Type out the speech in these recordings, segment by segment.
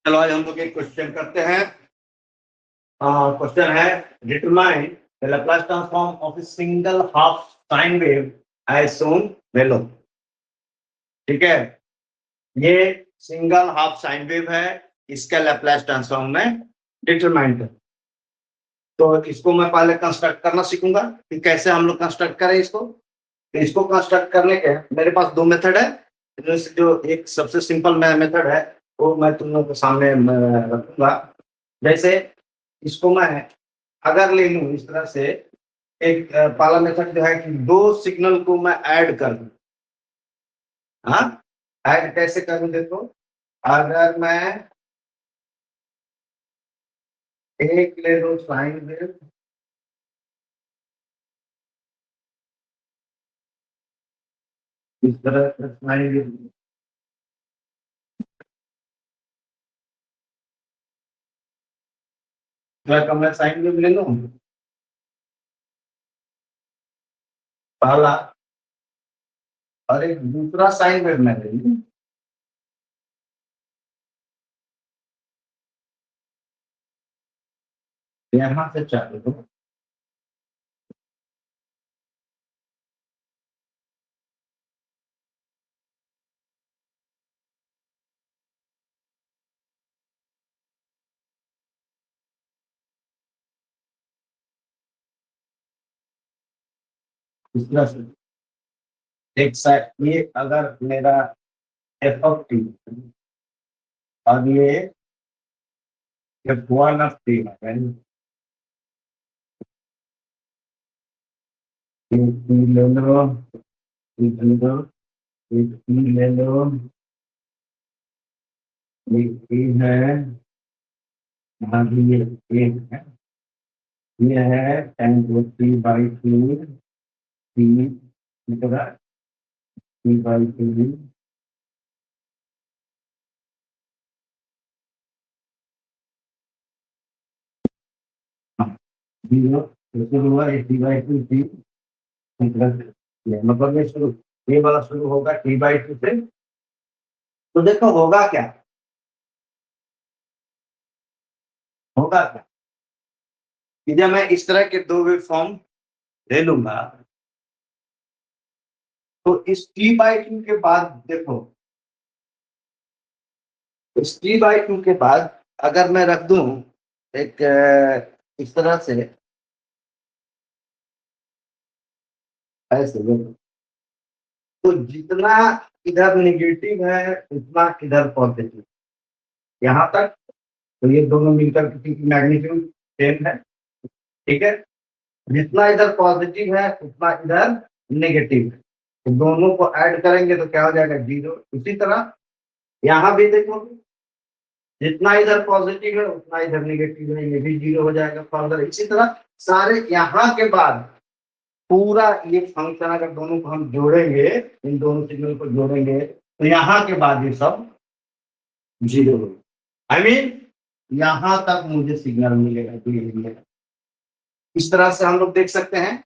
चलो आज हम लोग एक क्वेश्चन करते हैं। क्वेश्चन है determine the Laplace transform of a single half sine wave as shown below. ठीक है, ये सिंगल हाफ साइन वेव है, इसका लैप्लस ट्रांसफॉर्म में डिटरमाइन कर। तो इसको मैं पहले कंस्ट्रक्ट करना सीखूंगा कि कैसे हम लोग कंस्ट्रक्ट करें इसको। तो इसको कंस्ट्रक्ट करने के मेरे पास दो मेथड है। जो एक सबसे सिंपल मेथड है वो मैं तुम लोग के सामने रखूंगा। जैसे इसको मैं अगर ले लूं इस तरह से, एक पहला मेथड जो है कि दो सिग्नल को मैं ऐड कर दूं। हाँ, ऐड कैसे करूं देखो। अगर मैं एक ले लूं साइन वेव, इस तरह से साइन वेव, मैं साइन वेव ले लूं पहला, और एक दूसरा साइन वेव मैं ले लूं। यहाँ से चालू दो, इस तरह से एक साइड ये अगर मेरा एफ ऑफ टी और ये एफ वन ऑफ टी है, एक ई ले लो, एक ले लो, एक ई ले लो, एक ई है, यहाँ भी ये एक है, ये है ten two t by two t, कितना टी बाई टू, जीरो शुरू हुआ एक टी बाई टू टी, मतलब ये शुरू, ये वाला शुरू होगा टी बाई टू से। तो देखो होगा क्या, होगा क्या कि जब मैं इस तरह के दो वेव फॉर्म ले लूंगा तो इस टी बाई टू के बाद देखो, इस टी बाई टू के बाद अगर मैं रख दूं एक इस तरह से, ऐसे देखो, तो जितना इधर निगेटिव है उतना इधर पॉजिटिव, यहाँ तक। तो ये दोनों मिलकर किसी की मैग्नीट्यूड सेम है। ठीक है, जितना इधर पॉजिटिव है उतना इधर नेगेटिव है, तो दोनों को ऐड करेंगे तो क्या हो जाएगा, जीरो। इसी तरह यहाँ भी देखो, जितना इधर पॉजिटिव है उतना इधर नेगेटिव है, ये भी जीरो हो जाएगा फर्दर। इसी तरह सारे यहाँ के बाद पूरा ये फंक्शन अगर दोनों को हम जोड़ेंगे, इन दोनों सिग्नल को जोड़ेंगे तो यहाँ के बाद ये सब जीरो होगा। आई मीन यहाँ तक मुझे सिग्नल मिलेगा तो ये मिलेगा। इस तरह से हम लोग देख सकते हैं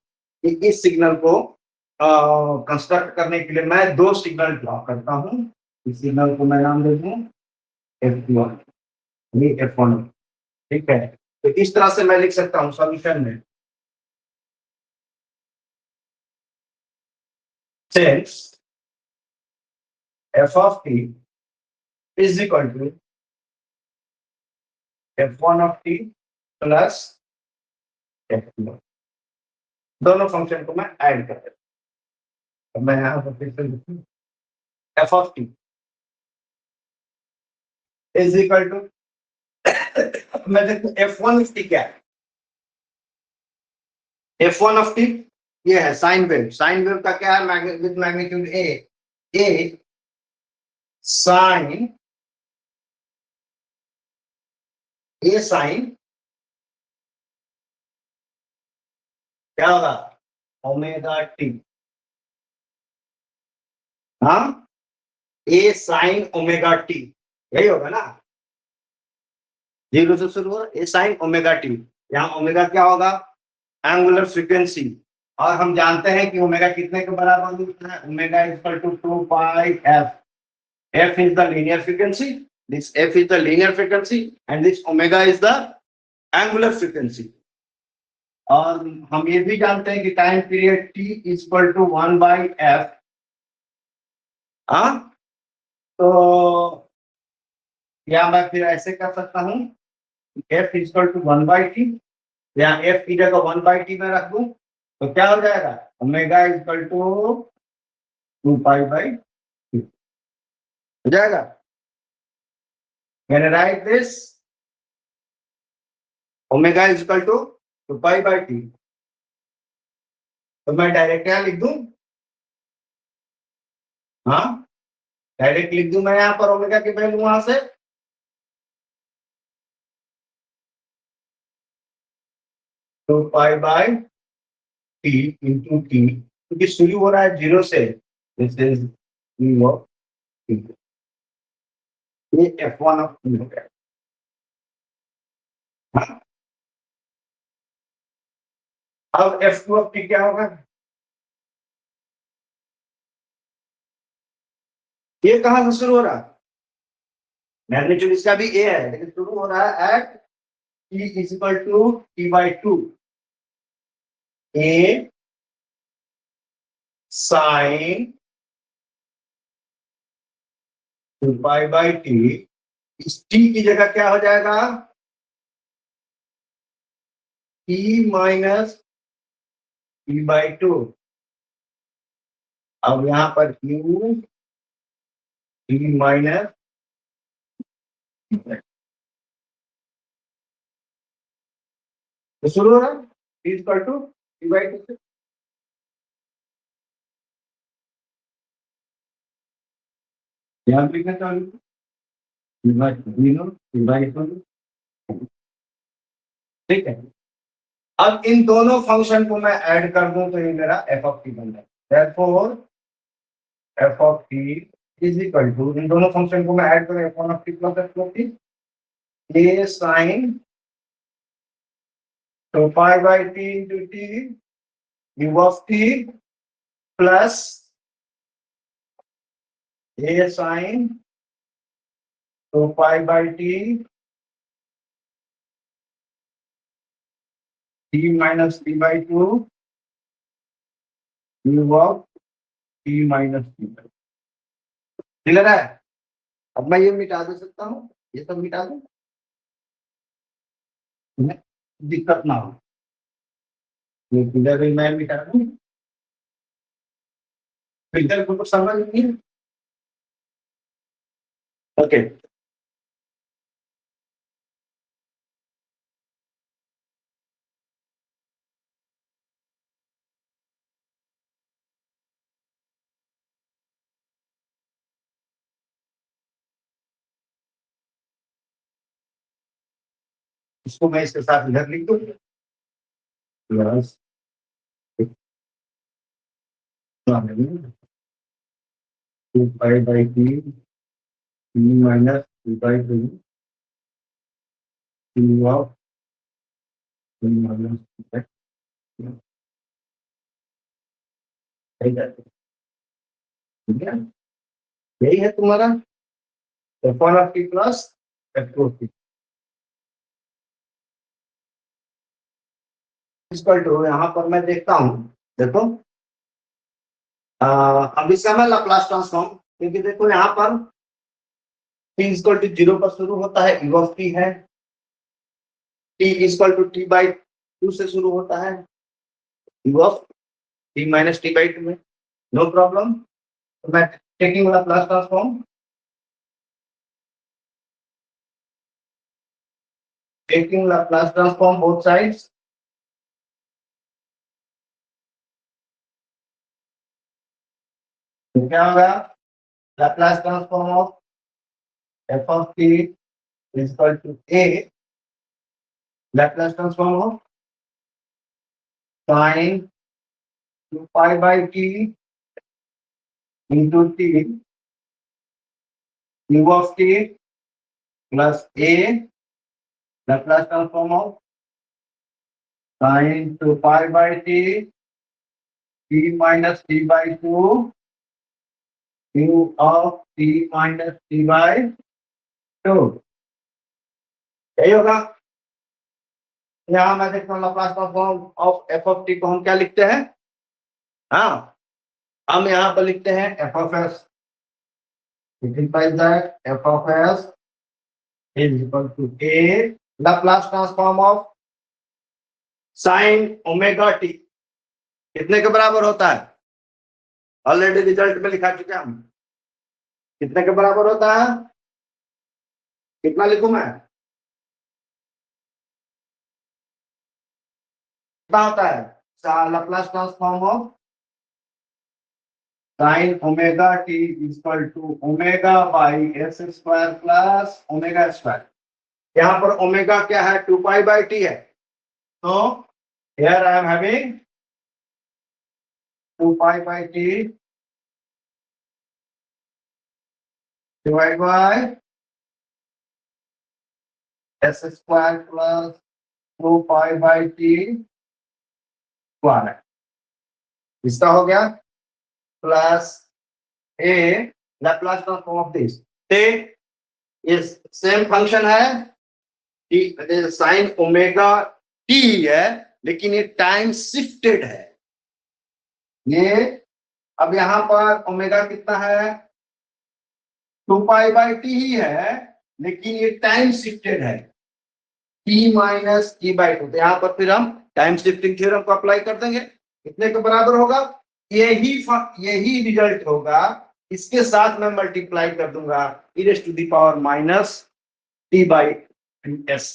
कि इस सिग्नल को कंस्ट्रक्ट करने के लिए मैं दो सिग्नल ड्रॉ करता हूँ। इस सिग्नल को मैं नाम दे दूँ F1, ये F1। ठीक है, तो इस तरह से मैं लिख सकता हूँ सॉल्यूशन में, since f of t is equal to f1 of t plus f2। दोनों फंक्शन को मैं ऐड कर देता हूं। मैं यहाँ पर फिर से लिखूं f of t is equal to, मैं देखूं f1 of t क्या है। f1 of t ये है साइन वेव। साइन वेव का क्या है, with magnitude a sine, a sine क्या होगा, ओमेगा टी। हाँ, a साइन ओमेगा टी, यही होगा ना, जीरो से शुरू हो, a साइन ओमेगा टी। यहाँ ओमेगा क्या होगा, एंगुलर फ्रीक्वेंसी, और हम जानते हैं कि ओमेगा कितने के बराबर होता है, omega is equal to 2 pi f. F is the linear frequency This f is the linear frequency and this omega is the angular frequency. और हम ये भी जानते हैं कि time period t is equal to 1/f. हाँ, तो या मैं फिर ऐसे कर सकता हूँ f is equal to 1/t या f की जगह 1/t में रख दूं तो क्या हो जाएगा, omega is equal to 2π/t हो जाएगा. Can I write this? Omega is equal to 2π/t. तो मैं डायरेक्ट क्या लिख दूं, हाँ डायरेक्ट लिख दूं मैं यहाँ पर ओमेगा की वैल्यू वहां से 2π/t इंटू t, क्योंकि शुरू हो रहा है 0 से. दिस इज ये f1 ऑफ t हो गया. हाँ? अब f2 ऑफ t क्या होगा, ये कहां से शुरू हो रहा है, मैग्नीट्यूड इसका भी a है लेकिन शुरू हो रहा है at t is equal to t/2 a sine 2π/t. इस t की जगह क्या हो जाएगा, t माइनस t/2. अब यहाँ पर u t माइनस तो शुरू हो रहा है t इक्वल टू t/2 से. यहाँ लिखना चाहूँ t/2. ठीक है, अब इन दोनों फंक्शन को मैं ऐड कर दूं तो ये मेरा f ऑफ t बन जाए. therefore f of t is equal to, इन दोनों फंक्शन को मैं ऐड करूं f1 of t plus f of t, a sine 2π/t into t u of t plus a sine 2π/t t minus t/2 u of t minus t/2. Clear है. अब मैं ये मिटा दे सकता हूँ, ये सब मिटा दूं, दिक्कत ना हो. ये फिगर भी मैं मिटा दूं, फिगर को समझ नहीं. ओके, इसको मैं इसके साथ इधर लिख दूं plus 2π/t t minus t/2 u of t minus t/2. ठीक है, यही है तुम्हारा f1 of t plus f2 of t equal to. यहाँ पर मैं देखता हूँ, देखो अब इसका मैं लाप्लास ट्रांसफॉर्म, क्योंकि देखो यहाँ पर t इक्वल टू 0 पर शुरू होता है, u ऑफ t है, t इक्वल टू t/2 से शुरू होता है, u of t minus t/2 में. No problem. तो मैं taking Laplace transform, taking Laplace transform both sides, तो क्या होगा, Laplace transform of f of t is equal to a Laplace transform of sin 2π/t into t u of t plus a Laplace transform of sin 2π/t t minus t/2 u of t minus t/2 तो यही होगा। यहाँ मैं देखता हूँ Laplace transform of F of T को हम क्या लिखते हैं, हाँ हम यहाँ पर लिखते हैं F of S, it implies that f of s is equal to a Laplace transform of sin omega T कितने के बराबर होता है, ऑलरेडी रिजल्ट में लिखा चुके हम, कितने के बराबर होता है, कितना लिखूं मैं, कितना होता है Laplace transform of sin omega t equal to omega by s square plus omega square, यहाँ पर ओमेगा क्या है 2 पाई बाई टी है, तो here I am having 2 pi by t divided by s square plus 2 pi by t square, इसका हो गया plus A Laplace transform of this, ये सेम फंक्शन है कि साइन ओमेगा टी है लेकिन ये टाइम शिफ्टेड है, ये अब यहाँ पर ओमेगा कितना है 2 पाई बाई टी ही है लेकिन ये टाइम शिफ्टेड है t minus t by to, तो यहाँ पर फिर हम टाइम शिफ्टिंग थ्योरम को अप्लाई कर देंगे, कितने के बराबर होगा, यही रिजल्ट होगा, इसके साथ मैं मल्टीप्लाई कर दूंगा e raise to the power minus t by s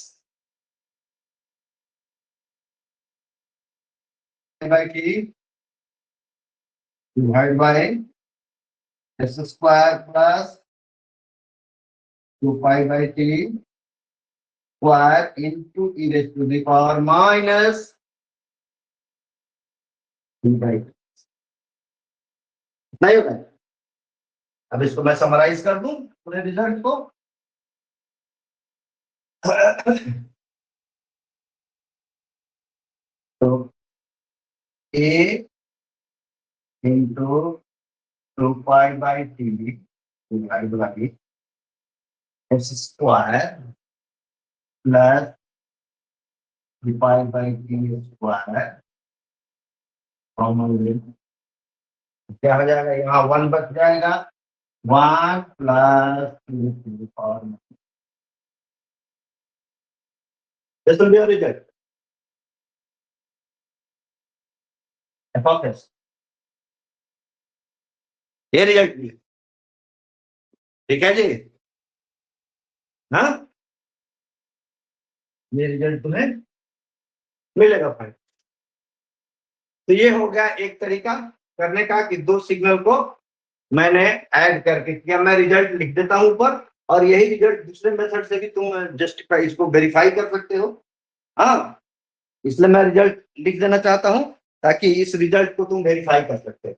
by t divide by s square plus 2 pi by t square into e raise to the power minus t by, नहीं होगा। अब इसको मैं समराइज कर दूं पूरे रिजल्ट को तो a into 2 pi by t divide by s square plus 3 pi by t square common ले, क्या हो जाएगा, यहाँ 1 बच जाएगा, 1 plus 2 to the power, this will be your result f of s, ये रिजल्ट भी ठीक है जी, हाँ ये रिजल्ट तुम्हें मिलेगा भाई। तो ये हो गया एक तरीका करने का कि दो सिग्नल को मैंने ऐड करके किया, मैं रिजल्ट लिख देता हूं ऊपर और यही रिजल्ट दूसरे मेथड से भी तुम जस्टिफाई इसको वेरीफाई कर सकते हो, हाँ इसलिए मैं रिजल्ट लिख देना चाहता हूं ताकि इस रिजल्ट को तुम वेरीफाई कर सकते हो।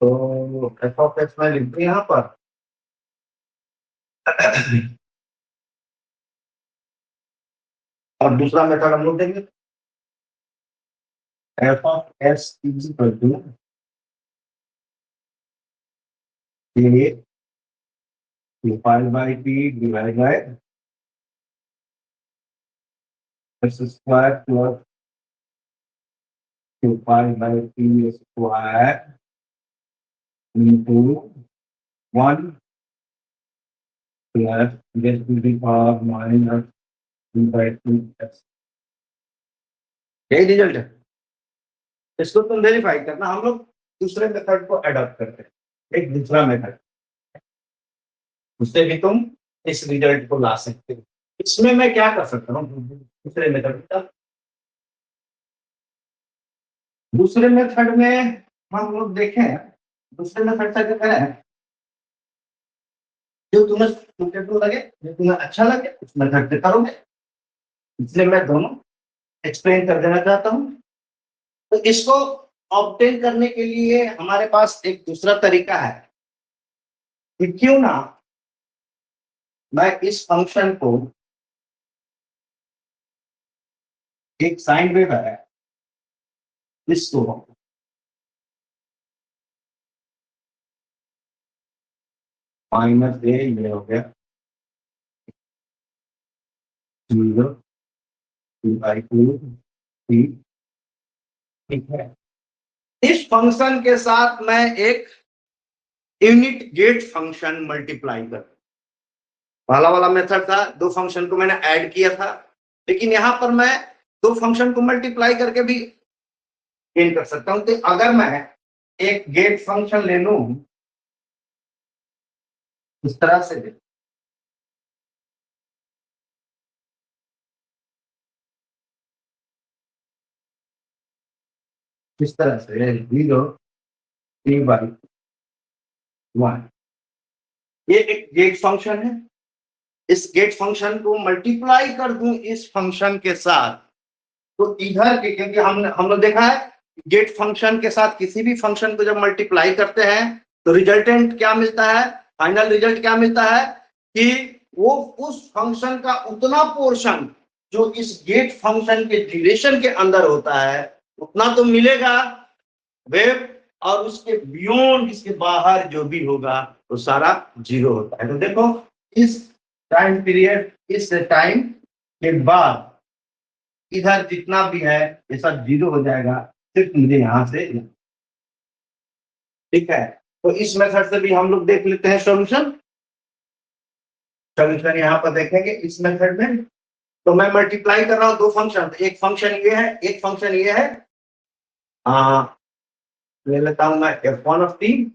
तो एफ ऑफ एक्स मैं लिख दूं यहाँ पर और दूसरा मेथड हम लोग देंगे f of x is equal to a divide by t divide by x square plus 2 pi by t square into 1 plus this to the power minus 2 by 2x, यही रिजल्ट है, इसको तुम वेरीफाई करना, हम लोग दूसरे मेथड को adopt करते हैं, एक दूसरा मेथड, उससे भी तुम इस रिजल्ट को ला सकते हो। इसमें मैं क्या कर सकता हूँ दूसरे मेथड का, दूसरे मेथड में हम लोग देखें, दूसरे मेथड से क्या करें जो तुम्हें सूटेबल लगे, जो तुम्हें अच्छा लगे उस मेथड से करोगे, इसलिए मैं दोनों एक्सप्लेन कर देना चाहता हूँ। तो इसको ऑब्टेन करने के लिए हमारे पास एक दूसरा तरीका है कि क्यों ना मैं इस फंक्शन को एक साइन वेव है इसको माइनस ए ये हो गया 0 2/2 t, ठीक है। इस फंक्शन के साथ मैं एक यूनिट गेट फंक्शन मल्टीप्लाई कर, पहला वाला मेथड था, दो फंक्शन को मैंने ऐड किया था, लेकिन यहां पर मैं दो फंक्शन को मल्टीप्लाई करके भी गेन कर सकता हूं। तो अगर मैं एक गेट फंक्शन ले लूं इस तरह से, इस तरह से 0 3/1, ये एक गेट फंक्शन है। इस गेट फंक्शन को मल्टीप्लाई कर दूं इस फंक्शन के साथ, तो इधर के, क्योंकि हम लोग देखा है गेट फंक्शन के साथ किसी भी फंक्शन को जब मल्टीप्लाई करते हैं तो रिजल्टेंट क्या मिलता है, फाइनल रिजल्ट क्या मिलता है कि वो उस फंक्शन का उतना पोर्शन जो इस गेट फंक्शन के ड्यूरेशन के अंदर होता है उतना तो मिलेगा वेव, और उसके बियॉन्ड, इसके बाहर जो भी होगा वो सारा जीरो होता है। तो देखो इस टाइम पीरियड, इस टाइम के बाद इधर जितना भी है ये सब जीरो हो जाएगा, सिर्फ मुझे यहां से, ठीक है। तो इस मेथड से भी हम लोग देख लेते हैं सॉल्यूशन। सॉल्यूशन यहाँ पर देखेंगे इस मेथड में। तो मैं मल्टीप्लाई कर रहा हूँ दो फंक्शन, एक फंक्शन ये है, एक फंक्शन ये है, ले लेता हूं मैं f1 ऑफ t,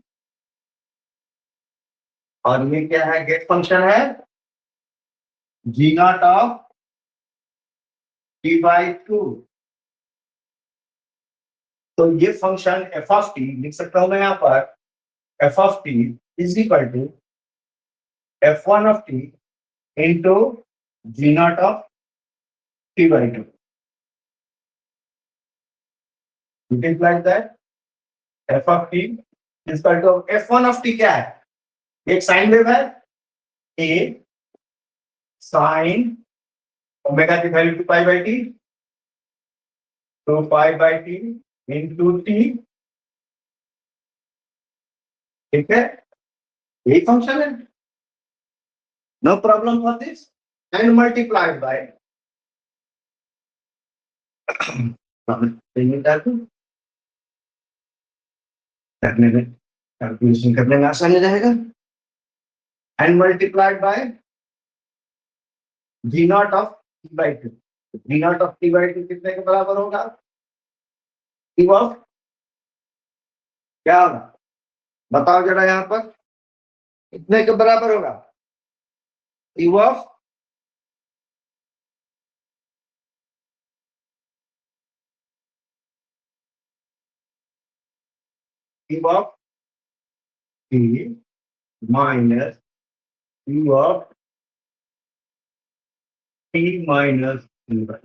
और ये क्या है, गेट फंक्शन है g0 ऑफ t/2। तो ये फंक्शन f ऑफ t लिख सकता हूं मैं यहाँ पर, f of t is equal to f1 of t into g0 of t/2। You can write that f of t is equal to f1 of t क्या है, एक साइन वेव है, a साइन ओमेगा की value 2π/t, तो π/t into t, ठीक है, यही function है, no problem for this, and multiplied by करने में, कैलकुलेशन करने में आसानी रहेगा, and multiplied by g0 of t/2। g0 of t/2 कितने के बराबर होगा, t ऑफ क्या होगा बताओ जरा, यहाँ पर कितने के बराबर होगा, t of t of t minus t of t minus t/2,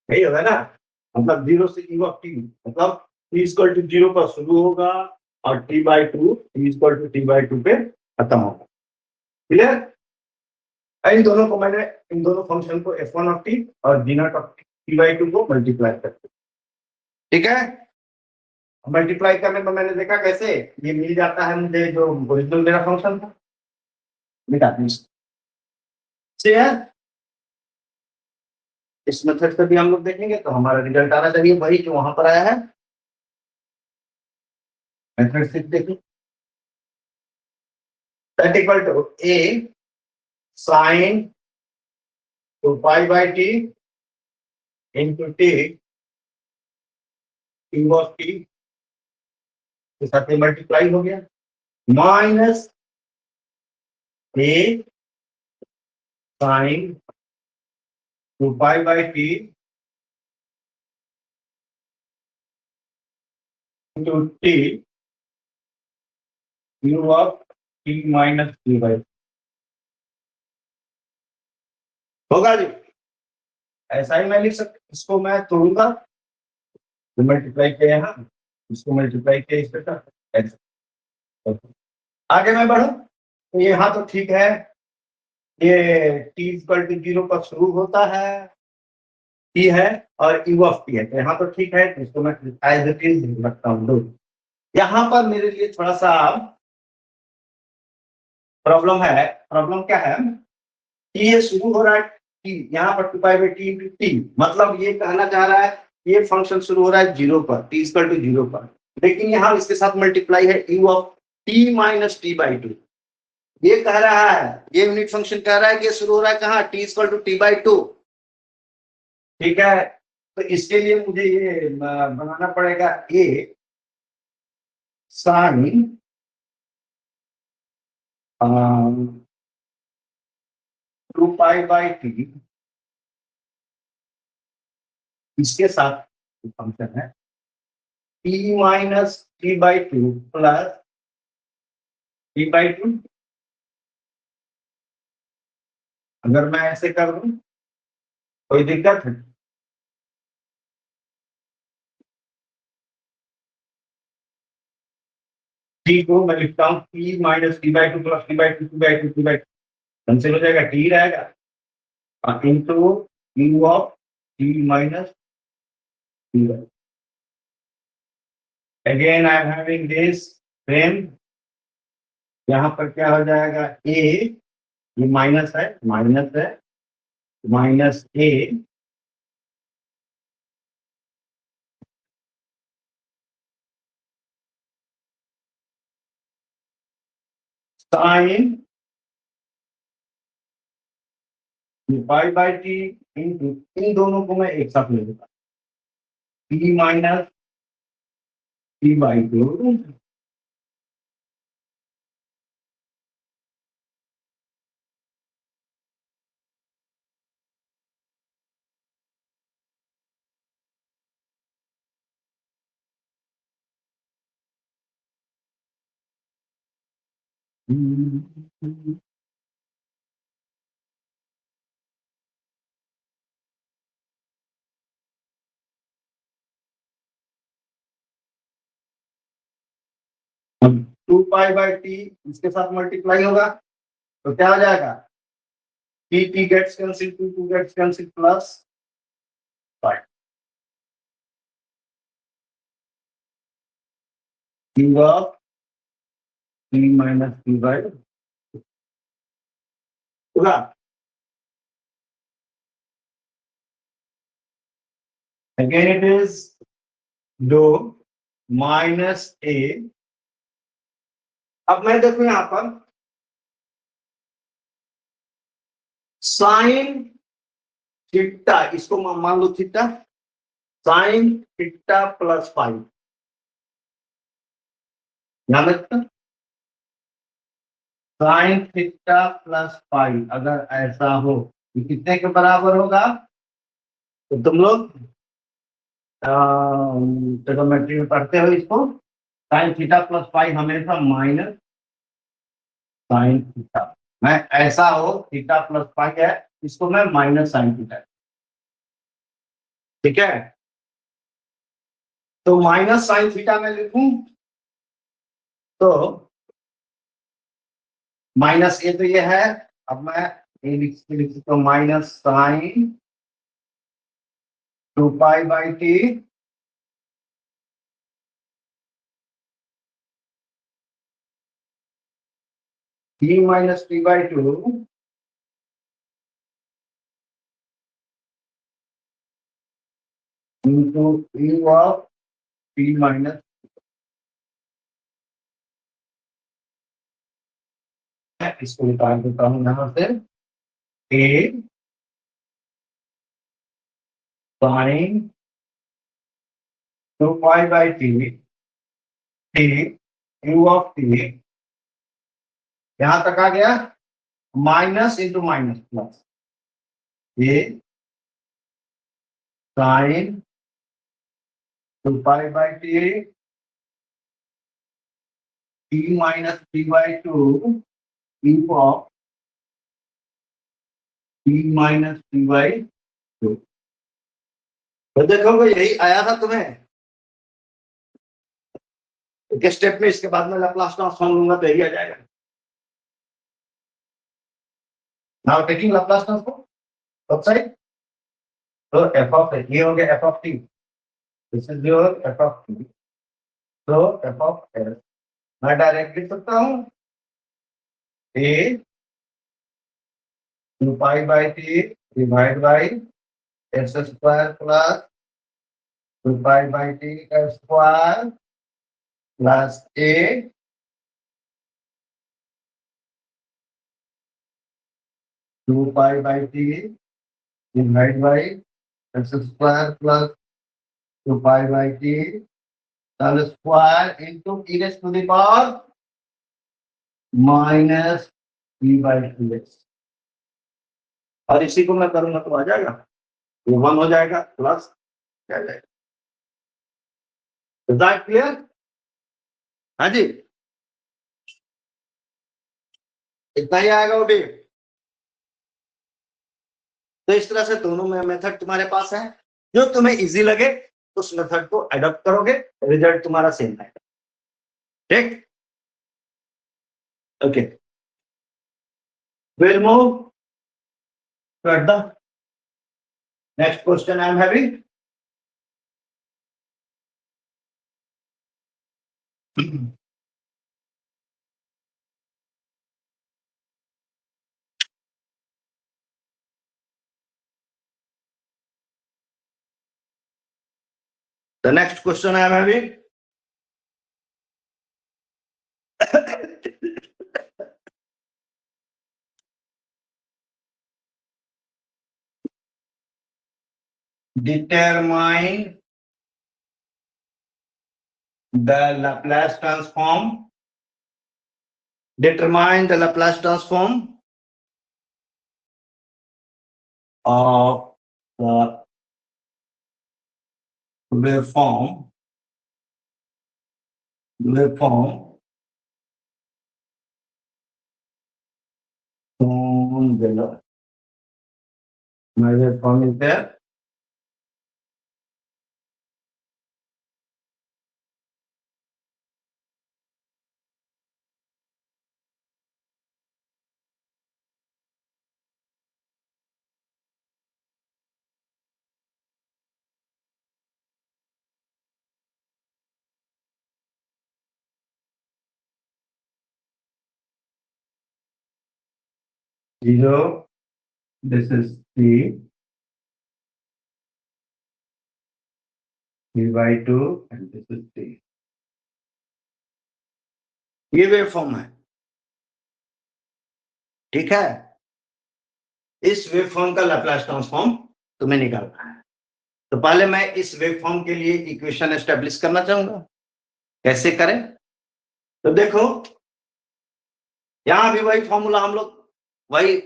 यही होगा ना, मतलब 0 से e ऑफ t, मतलब t इक्वल टू 0 पर शुरू होगा और t/2 t equal to t/2 पे खत्म होगा, क्लियर। इन दोनों को मैंने, इन दोनों फंक्शन को f1 ऑफ t और g0 ऑफ t/2 को मल्टीप्लाई करते, ठीक है। मल्टीप्लाई करने में मैंने देखा कैसे ये मिल जाता है मुझे, जो ओरिजिनल मेरा फंक्शन था मिटा से है। इस मेथड से भी हम लोग देखेंगे तो हमारा रिजल्ट आना चाहिए वही जो वहां पर आया है। मेथड से देखिए, that equal to a sin 2π/t into t t of t के साथ मल्टीप्लाई हो गया, minus a sin 2π/t into t u of t minus t/2 होगा जी। ऐसा ही मैं लिख सकता, इसको मैं तोड़ूंगा, मल्टीप्लाई किया यहाँ, इसको मल्टीप्लाई किया इस पर, ऐसा आगे मैं बढ़ू तो यहाँ तो ठीक है, ये t इक्वल टू 0 पर शुरू होता है, t है और u ऑफ t है, तो यहाँ तो ठीक है, इसको मैं एज इट इज रखता हूँ। दो यहाँ पर मेरे लिए थोड़ा सा प्रॉब्लम क्या है कि ये शुरू हो रहा है टी, यहाँ पर 2π/t इंटू टी, मतलब ये कहना चाह रहा है ये फंक्शन शुरू हो रहा है 0 पर, t इक्वल टू 0 पर, लेकिन यहाँ इसके साथ मल्टीप्लाई है u of t minus t/2। ये कह रहा है, ये यूनिट फंक्शन कह रहा है कि ये शुरू हो रहा है कहाँ, t इक्वल टू t/2। ठीक है, तो इसके लिए मुझे ये बनाना पड़ेगा a साइन 2π/t, इसके साथ फंक्शन है t minus t/2 plus t/2। अगर मैं ऐसे कर दूं कोई दिक्कत है? टी को मैं लिखता हूँ t minus t/2 plus t/2 t/2 cancel हो जाएगा, टी रहेगा into u of t minus T. Again I am having this same, यहाँ पर क्या हो जाएगा ए, ये माइनस है माइनस ए साइन 2π/t इंटू, इन दोनों को मैं एक साथ ले लूंगा टी माइनस t/2 2π/t इसके साथ मल्टीप्लाई होगा तो क्या हो जाएगा, t gets cancelled, 2 gets cancelled plus 5 q of t minus t/2 होगा। अगेन इट इज दो माइनस ए। अब मैं देखू यहां पर साइन थीटा, इसको मान लो थीटा, साइन थीटा प्लस 5, ध्यान रखना साइन थीटा प्लस 5 अगर ऐसा हो तो कितने के बराबर होगा, तो तुम लोग ट्रिग्नोमेट्री में पढ़ते हो इसको, साइन थीटा प्लस 5 हमेशा माइनस साइन थीटा, मैं ऐसा हो थीटा प्लस 5 है, इसको मैं माइनस साइन थीटा, ठीक है। तो माइनस साइन थीटा में लिखूं तो माइनस ए तो ये है, अब मैं ए लिख सकता हूँ minus sine 2π/t t minus t/2 into u of t minus, इसको निकाल देता हूँ यहाँ से, a sine 2π/t t u of t, यहां तक आ गया, माइनस इंटू माइनस प्लस, ये sine 2π/t t minus t/2 into of t minus t/2। तो देखोगे यही आया था तुम्हें, एक स्टेप में, इसके बाद में लैप्लास ट्रांसफॉर्म लूंगा तो यही आ जाएगा। Now taking Laplace transform outside, तो एफ ऑफ ये हो गया F of t, this is your F of t, तो एफ ऑफ एस मैं डायरेक्ट लिख सकता हूँ a 2 pi by t divided by x square plus 2 pi by t square plus a 2 pi by t divided by x square plus 2 pi by t whole square into e raised to the power minus p by 2x। और इसी को मैं करूंगा तो आ जाएगा, ये 1 हो जाएगा प्लस क्या जाएगा। Is that clear? हाँ जी, इतना ही आएगा वो भी। तो इस तरह से दोनों में मेथड तुम्हारे पास है, जो तुम्हें इजी लगे उस मेथड को अडॉप्ट करोगे, रिजल्ट तुम्हारा सेम आएगा। ठीक, okay, we'll move to the next question I am having. The next question I am having. Determine the Laplace transform. Determine the Laplace transform of the waveform shown below. My waveform is there. Zero. This is T. T by 2 and this is T. ये waveform है, ठीक है। इस waveform का Laplace transform तुम्हें निकालना है। तो पहले मैं इस वेवफॉर्म के लिए इक्वेशन एस्टेब्लिश करना चाहूंगा। कैसे करें? तो देखो, यहां भी वही फॉर्मूला, हम लोग वही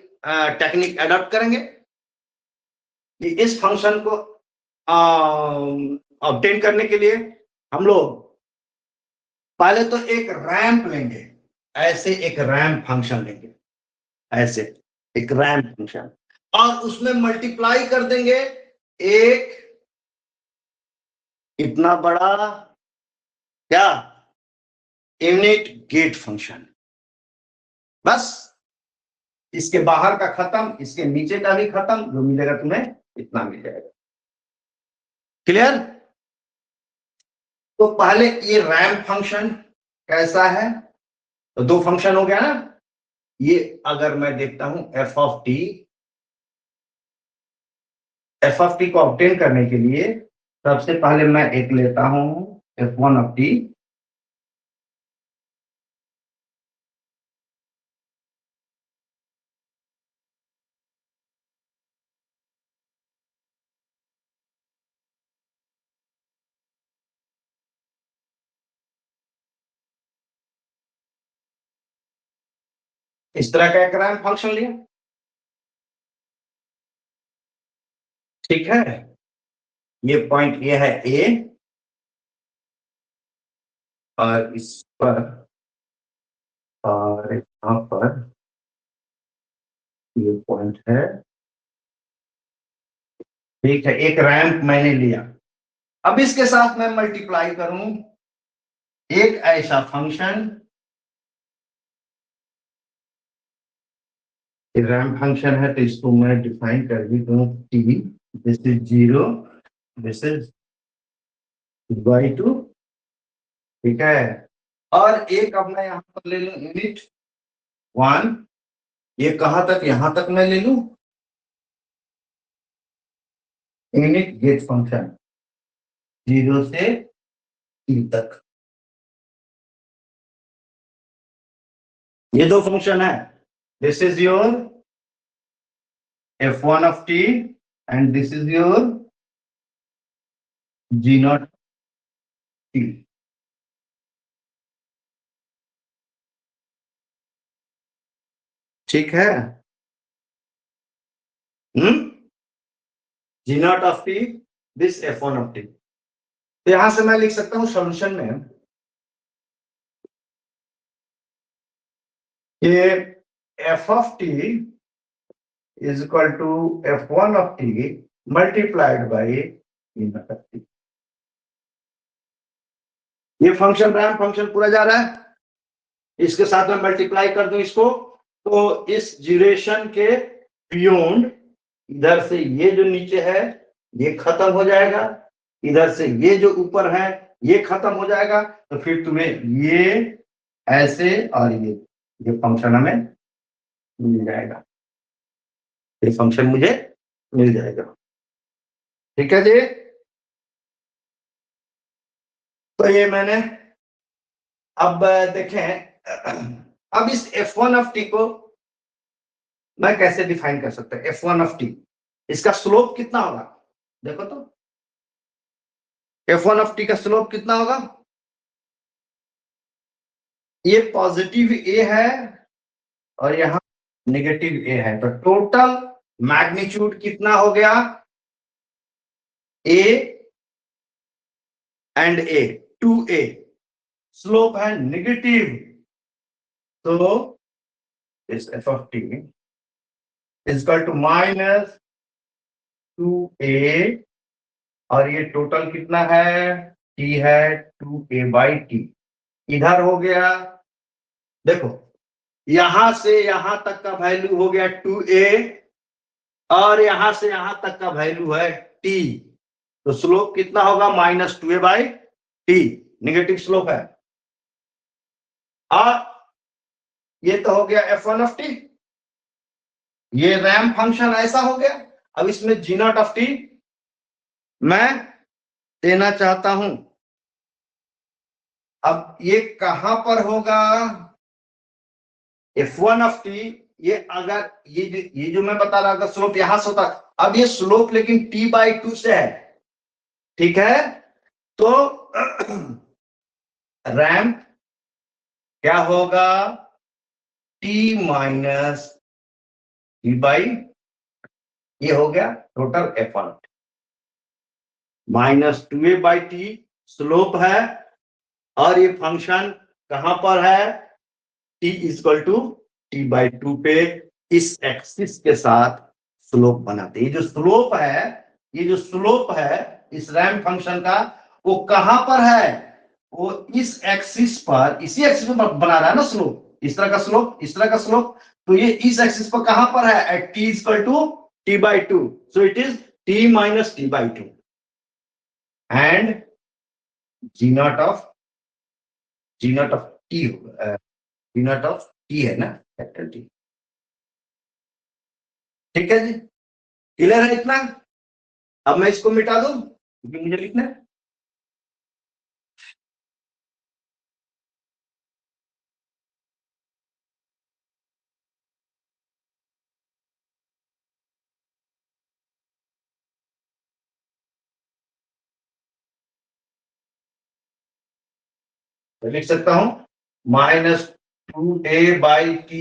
टेक्निक अडॉप्ट करेंगे कि इस फंक्शन को ऑब्टेन करने के लिए हम लोग पहले तो एक रैंप लेंगे, ऐसे एक रैंप फंक्शन लेंगे, ऐसे एक रैंप फंक्शन, और उसमें मल्टीप्लाई कर देंगे एक इतना बड़ा क्या यूनिट गेट फंक्शन। बस इसके बाहर का खत्म, इसके नीचे का भी खत्म, जो मिलेगा तुम्हें इतना मिल जाएगा। क्लियर? तो पहले ये रैंप फंक्शन कैसा है, तो दो फंक्शन हो गया ना। ये अगर मैं देखता हूं एफ ऑफ टी को ऑब्टेन करने के लिए सबसे पहले मैं एक लेता हूं f1 ऑफ टी, इस तरह का एक रैंप फंक्शन लिया, ठीक है। ये पॉइंट ये है ए, और इस पर और यहां पर ये पॉइंट है, ठीक है। एक रैंप मैंने लिया, अब इसके साथ मैं मल्टीप्लाई करूं एक ऐसा फंक्शन, रैंप फंक्शन है तो इसको मैं डिफाइन कर भी दूं T, this is 0, this is by 2, ठीक है। और एक अब मैं यहां पर ले लूं यूनिट 1, ये कहां तक, यहां तक मैं ले लूं, इनिट गेट फंक्शन 0 से t तक, ये दो फंक्शन है। This is your f1 of t and this is your g naught t। ठीक है, g not of t, this f1 of t. तो यहां से मैं लिख सकता हूं सॉल्यूशन में ये f of t is equal to f1 of t multiplied by g not of t. ये फंक्शन रैंप फंक्शन पूरा जा रहा है, इसके साथ में मल्टीप्लाई कर दूं इसको, तो इस ड्यूरेशन के बियॉन्ड इधर से ये जो नीचे है ये खत्म हो जाएगा, इधर से ये जो ऊपर है ये खत्म हो जाएगा, तो फिर तुम्हें ये ऐसे और ये फंक्शन हमें मिल जाएगा, ये फंक्शन मुझे मिल जाएगा। ठीक है जी, तो ये मैंने, अब देखें, अब इस f1 ऑफ टी को मैं कैसे डिफाइन कर सकता हूं, f1 ऑफ टी, इसका स्लोप कितना होगा, देखो तो f1 ऑफ टी का स्लोप कितना होगा, ये पॉजिटिव a है और यहां नेगेटिव a है, तो टोटल मैग्नीट्यूड कितना हो गया, a and a, 2a, slope है नेगेटिव, तो इस f of t is equal to -2a, और ये टोटल कितना है, t है 2a बाई टी, इधर हो गया, देखो यहां से यहां तक का वैल्यू हो गया 2a और यहां से यहां तक का वैल्यू है t, तो स्लोप कितना होगा, -2a by T, negative slope है। और ये तो हो गया f1 ऑफ टी, ये रैंप फंक्शन ऐसा हो गया। अब इसमें जी नॉट ऑफ टी मैं देना चाहता हूं, अब ये कहां पर होगा, f1 ऑफ टी, ये अगर ये जो मैं बता रहा था स्लोप यहां से होता, अब ये स्लोप लेकिन t/2 से है, ठीक है, तो रैंप क्या होगा, t माइनस टी बाई, ये हो गया टोटल f1, -2a/t स्लोप है, और ये फंक्शन कहां पर है, t इक्वल टू t/2 पे इस एक्सिस के साथ स्लोप बनाते, ये जो स्लोप है, ये जो स्लोप है इस रैंप फंक्शन का, वो कहां पर है, वो इस एक्सिस पर, इसी एक्सिस पर बना रहा है ना स्लोप, इस तरह का स्लोप, इस तरह का स्लोप, तो ये इस एक्सिस पर कहां पर है, at t equal to t/2, so it is t minus t/2 and g not of t, g not of t है ना, कैपिटल टी। ठीक है जी, क्लियर है इतना। अब मैं इसको मिटा दूं क्योंकि मुझे लिखना है, तो लिख सकता हूं -2a/t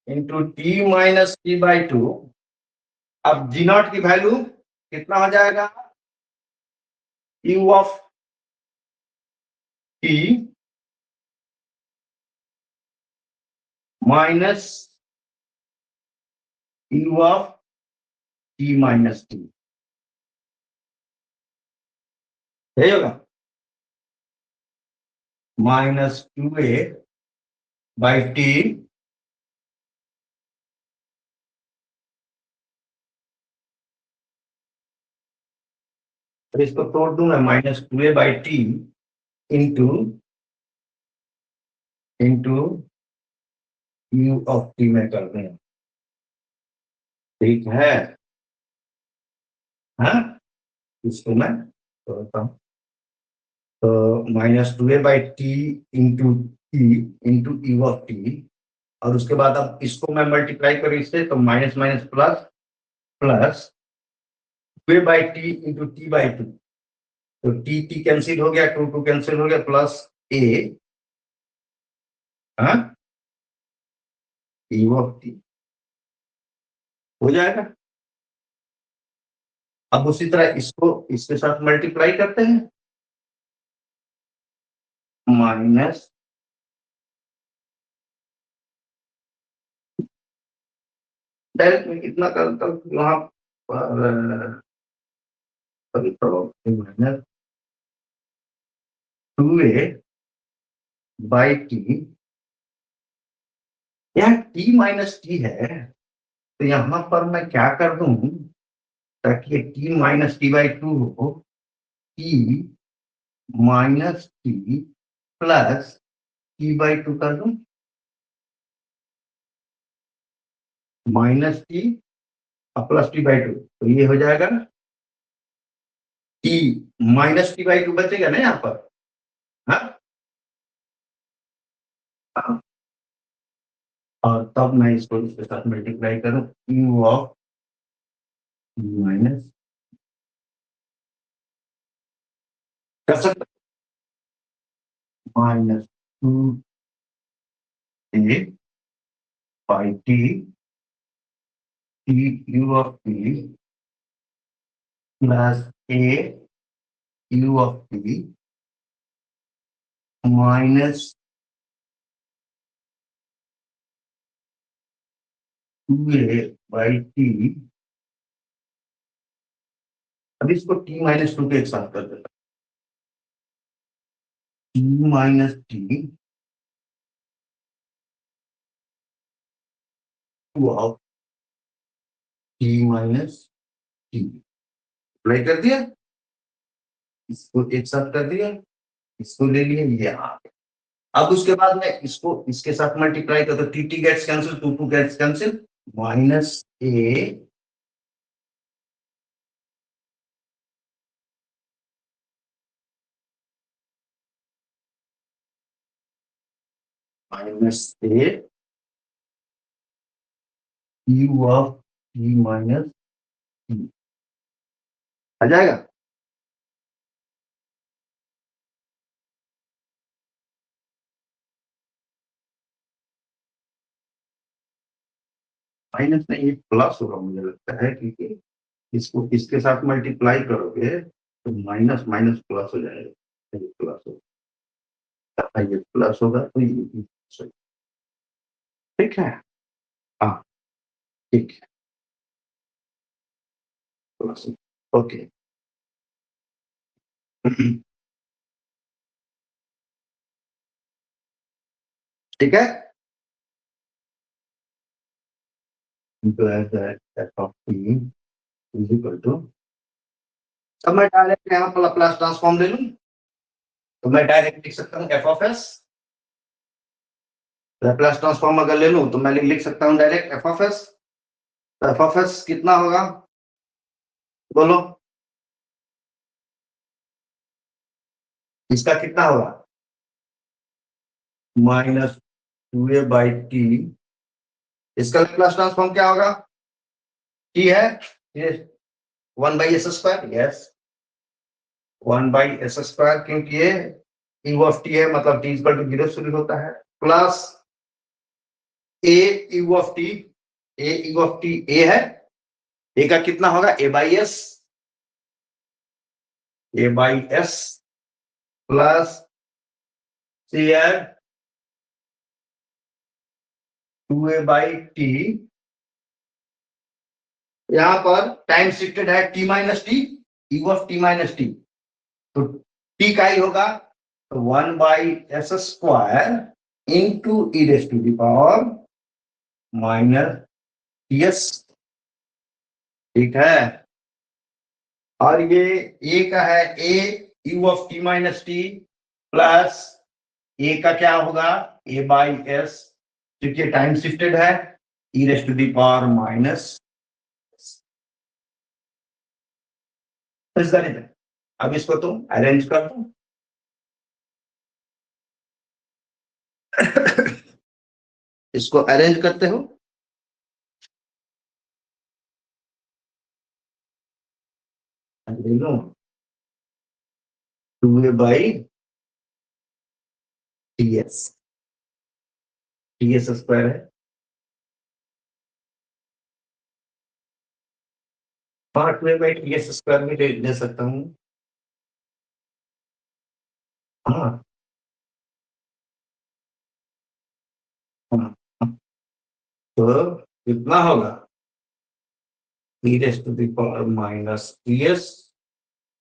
into T minus t/2। अब जी नॉट की वैल्यू कितना हो जाएगा, u of t minus u of t minus T, यही होगा, -2a/t तो इसको तोड़ दूंगा, -2a/t into into u of T में कर दें, ठीक है। हाँ, इसको मैं करता हूँ। तो -2a/t into T into u of T, और उसके बाद अब इसको मैं मल्टीप्लाई करूँ इससे, तो minus minus plus plus 2a/t into t/2, तो टी टी कैंसिल हो गया, टू टू कैंसिल हो गया, प्लस ए, हाँ, यू ऑफ टी हो जाएगा। अब उसी तरह इसको इसके साथ मल्टीप्लाई करते हैं, माइनस डायरेक्ट में कितना करता हूँ वहां पर, माइनस 2a/t, यहाँ t माइनस टी है, तो यहाँ पर मैं क्या कर दूं ताकि ये t-t/2 हो, t minus T plus t/2 कर दूं, माइनस टी और प्लस t/2, तो ये हो जाएगा t माइनस t/2 बचेगा ना यहाँ पर। हाँ, हाँ। और तब मैं इसको इसके साथ मल्टीप्लाई करूं, u ऑफ माइनस, कर सकते, -2a/t t u of t plus a u of t minus 2a/t, अब इसको t-2 के एक साथ कर देता, t-t ऑफ t-t अप्लाई कर दिया, इसको एक साथ कर दिया, इसको ले लिया, ये आ गया। अब उसके बाद में इसको इसके साथ मल्टीप्लाई कर दो, t t gets cancel, two two gets cancel, minus a minus a u of t minus t आ जाएगा। माइनस नहीं, ये प्लस होगा मुझे लगता है, क्योंकि इसको इसके साथ मल्टीप्लाई करोगे तो माइनस माइनस प्लस हो जाएगा, ये प्लस होगा, ये प्लस होगा, तो ये प्लस होगा। ठीक है, हाँ, ठीक है, प्लस, ओके। ठीक है, f of t is equal to, अब मैं डायरेक्ट यहाँ पर लाप्लास ट्रांसफॉर्म ले लूं, तो मैं डायरेक्ट लिख सकता हूँ F of S, Laplace transform अगर ले लूं तो मैं लिख सकता हूँ डायरेक्ट एफ ऑफ एस, तो एफ ऑफ एस कितना होगा, बोलो, इसका कितना होगा, -2a/t, इसका लाप्लास ट्रांसफॉर्म क्या होगा, टी है ये 1/s², यस 1/s², क्योंकि ये यू ऑफ टी है, मतलब t इक्वल टू 0 शुरू होता है, plus A u of T, A u of T A है, ए का कितना होगा, a/s प्लस शेयर 2a/t, यहां पर टाइम शिफ्टेड है t-t, यू ऑफ t-t, तो t का ही होगा, तो 1/s² into e raise to the power -ts, ठीक है। और ये a का है a u of t-t plus a का क्या होगा, a/s क्योंकि टाइम शिफ्टेड है, e raise to the power minus. अब इसको तुम अरेंज कर दो। इसको अरेंज करते हो, ले लो 2a by ds, ds square है। हाँ 2a बाई ds स्क्वायर में ले सकता हूँ। हाँ हाँ हाँ। तो कितना होगा, e raise to the power minus ds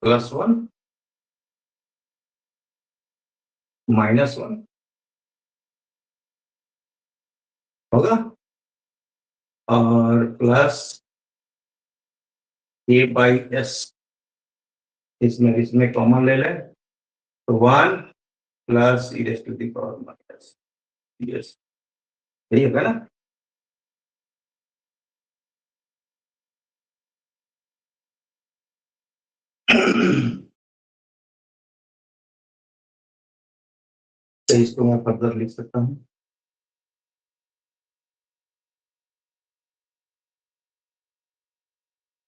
plus 1 -1 होगा, और प्लस a बाई s, इसमें इसमें कॉमन ले लें तो 1 plus e raise to the power minus ds, यही होगा ना। तो इसको मैं फर्दर लिख सकता हूँ।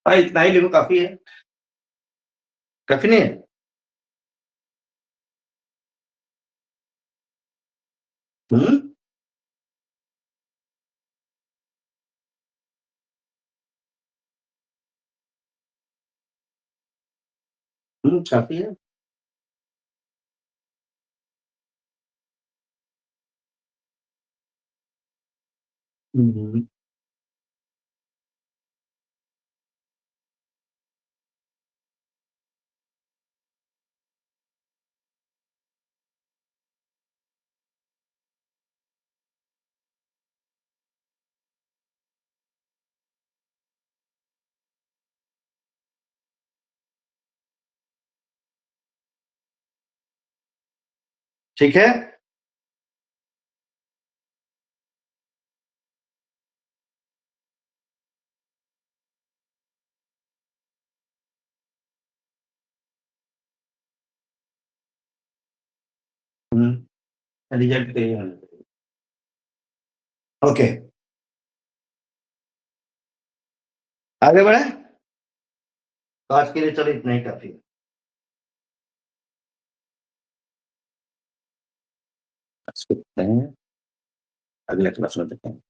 हाँ इतना ही लिखो, काफी है, काफी नहीं है। हम्म काफी है। हम्म, ठीक है। रिजल्ट पे ओके, आगे बढ़े। तो आज के लिए चलो इतना ही काफी है। इसको देखते हैं, अगले क्लास में देखते हैं।